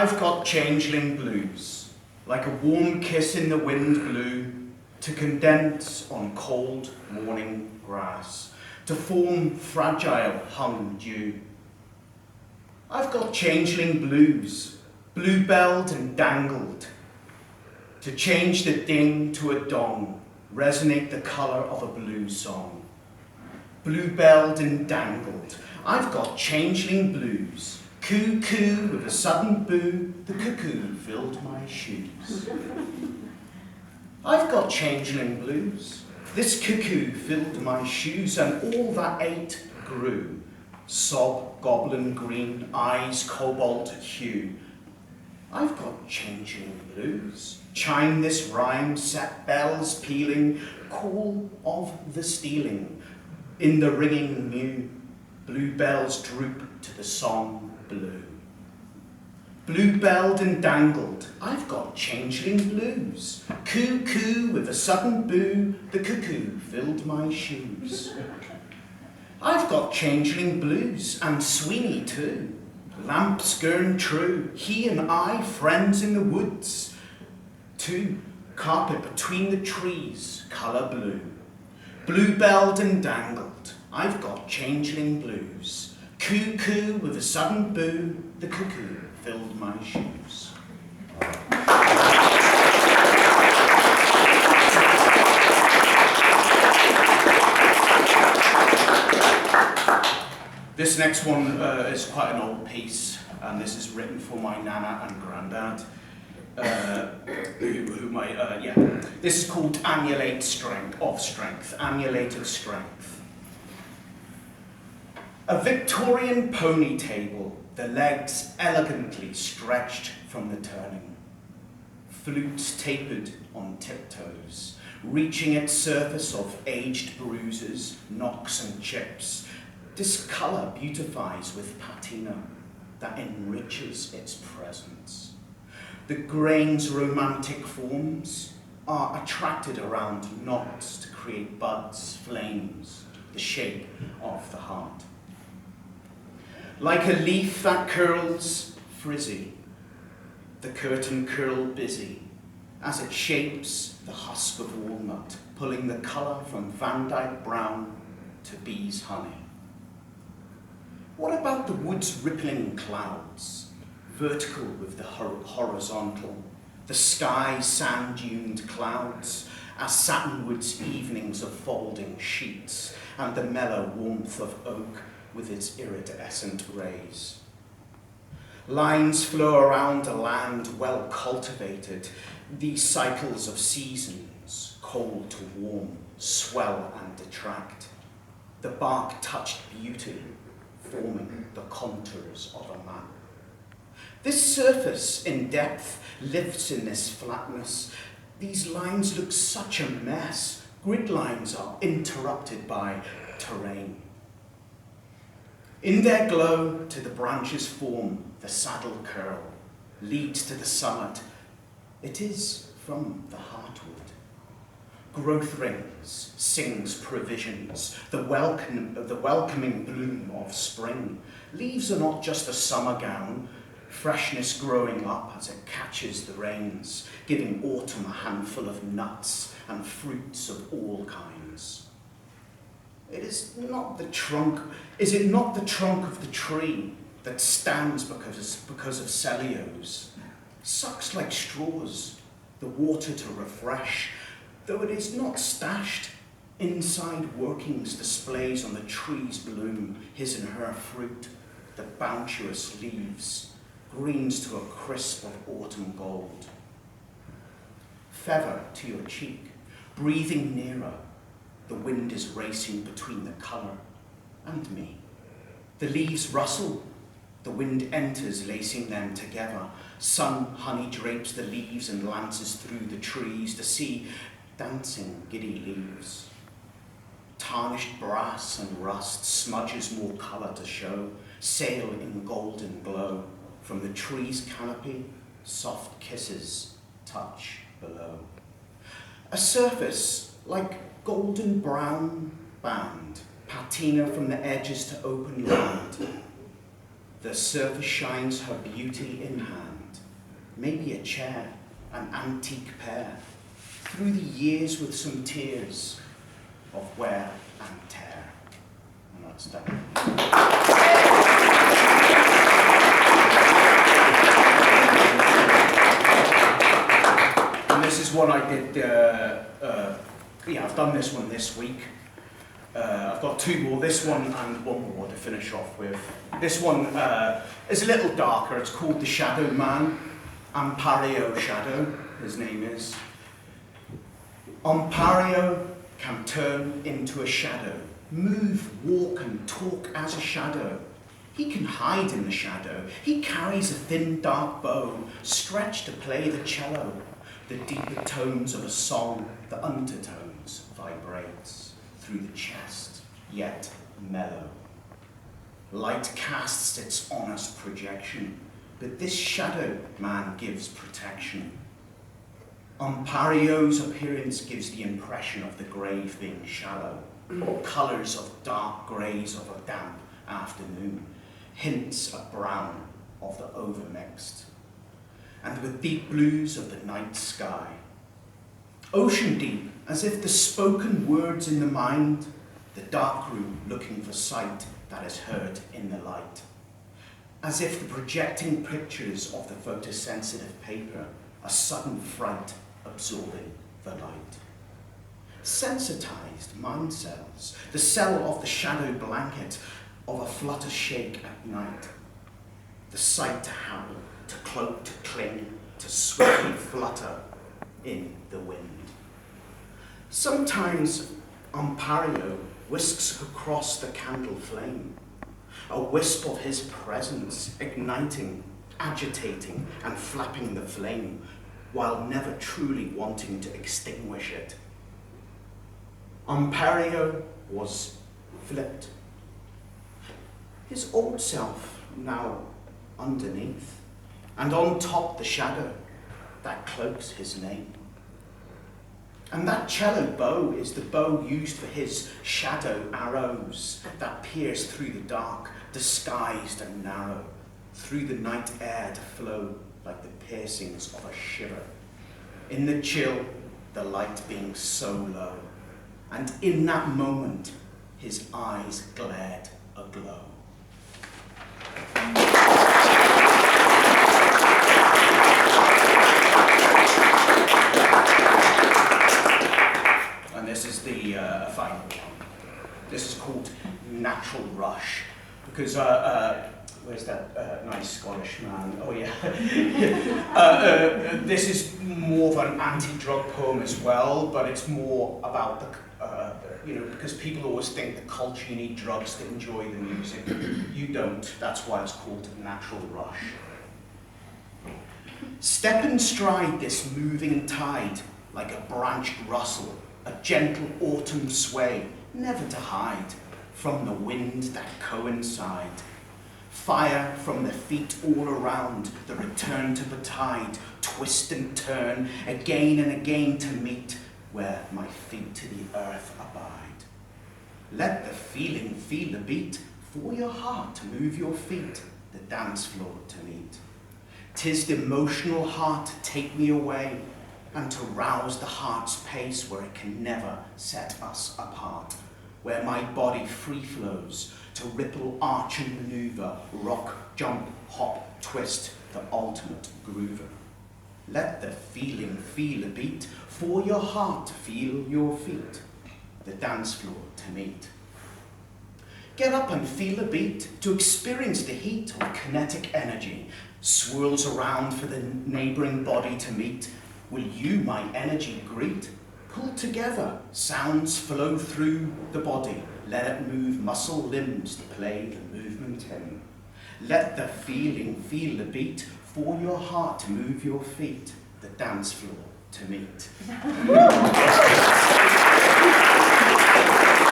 I've got changeling blues, like a warm kiss in the wind blew, to condense on cold morning grass, to form fragile hung dew. I've got changeling blues, blue-belled and dangled, to change the ding to a dong, resonate the colour of a blue song. Blue-belled and dangled, I've got changeling blues, coo-coo with a sudden boo, the cuckoo filled my shoes. I've got changeling blues, this cuckoo filled my shoes, and all that ate grew, sob goblin green, eyes cobalt hue. I've got changeling blues, chime this rhyme, set bells pealing, call of the stealing, in the ringing mew, blue bells droop to the song blue. Blue-belled and dangled, I've got changeling blues, coo-coo with a sudden boo, the cuckoo filled my shoes. I've got changeling blues, and Sweeney too, lamp skirn true, he and I, friends in the woods, too, carpet between the trees, colour blue. Blue-belled and dangled, I've got changeling blues, coo-coo with a sudden boo, the cuckoo filled my shoes. This next one is quite an old piece, and this is written for my nana and granddad. This is called Annulate Strength, Annulated Strength. A Victorian pony table, the legs elegantly stretched from the turning. Flutes tapered on tiptoes, reaching its surface of aged bruises, knocks and chips. This colour beautifies with patina that enriches its presence. The grain's romantic forms are attracted around knots to create buds, flames, the shape of the heart. Like a leaf that curls, frizzy, the curtain curl busy, as it shapes the husk of walnut, pulling the colour from Van Dyke brown to bee's honey. What about the wood's rippling clouds, vertical with the horizontal, the sky sand-duned clouds, as satinwood's evenings of folding sheets, and the mellow warmth of oak with its iridescent rays. Lines flow around a land well cultivated, these cycles of seasons, cold to warm, swell and detract. The bark-touched beauty, forming the contours of a map. This surface in depth lives in this flatness. These lines look such a mess. Grid lines are interrupted by terrain. In their glow, to the branches form the saddle curl, leads to the summit. It is from the heartwood. Growth rings, sings provisions, the welcoming bloom of spring. Leaves are not just a summer gown, freshness growing up as it catches the rains, giving autumn a handful of nuts and fruits of all kinds. Is it not the trunk of the tree that stands because of cellulose, sucks like straws, the water to refresh, though it is not stashed, inside workings displays on the tree's bloom, his and her fruit, the bounteous leaves, greens to a crisp of autumn gold. Feather to your cheek, breathing nearer, the wind is racing between the colour and me. The leaves rustle, the wind enters, lacing them together. Sun honey drapes the leaves and lances through the trees, the sea dancing giddy leaves. Tarnished brass and rust smudges more colour to show, sail in golden glow. From the tree's canopy, soft kisses touch below. A surface like golden brown band, patina from the edges to open land. The surface shines her beauty in hand, maybe a chair, an antique pair, through the years with some tears of wear and tear. And that's done. And this is one I did, I've done this one this week. I've got two more, this one and one more to finish off with. This one is a little darker. It's called The Shadow Man. Ampario Shadow, his name is. Ampario can turn into a shadow, move, walk and talk as a shadow. He can hide in the shadow. He carries a thin, dark bow, stretched to play the cello. The deeper tones of a song, the undertones vibrates through the chest, yet mellow. Light casts its honest projection, but this shadow man gives protection. Ampario's appearance gives the impression of the grave being shallow, colours of dark greys of a damp afternoon, hints of brown of the overmixed, and with deep blues of the night sky. Ocean deep, as if the spoken words in the mind, the dark room looking for sight that is heard in the light. As if the projecting pictures of the photosensitive paper, a sudden fright absorbing the light. Sensitized mind cells, the cell of the shadow blanket of a flutter shake at night. The sight to howl, to cloak, to cling, to swiftly flutter in the wind. Sometimes Ampario whisks across the candle flame, a wisp of his presence, igniting, agitating, and flapping the flame, while never truly wanting to extinguish it. Ampario was flipped. His old self now underneath, and on top the shadow that cloaks his name. And that cello bow is the bow used for his shadow arrows that pierce through the dark, disguised and narrow, through the night air to flow like the piercings of a shiver. In the chill, the light being so low, and in that moment, his eyes glared aglow. And this is the final one. This is called Natural Rush, because where's that nice Scottish man? Oh yeah. This is more of an anti-drug poem as well, but it's more about the, because people always think the culture, you need drugs to enjoy the music. You don't. That's why it's called Natural Rush. Step and stride this moving tide, like a branched rustle, a gentle autumn sway, never to hide from the wind that coincide. Fire from the feet all around, the return to the tide, twist and turn, again and again to meet where my feet to the earth abide. Let the feeling feel the beat, for your heart to move your feet, the dance floor to meet. 'Tis the emotional heart to take me away, and to rouse the heart's pace where it can never set us apart, where my body free flows, to ripple, arch and maneuver, rock, jump, hop, twist, the ultimate groover. Let the feeling feel a beat, for your heart to feel your feet, the dance floor to meet. Get up and feel a beat, to experience the heat of kinetic energy, swirls around for the neighboring body to meet. Will you my energy greet? Pull together, sounds flow through the body. Let it move muscle limbs to play the movement in. Let the feeling feel the beat, for your heart to move your feet, the dance floor to meet.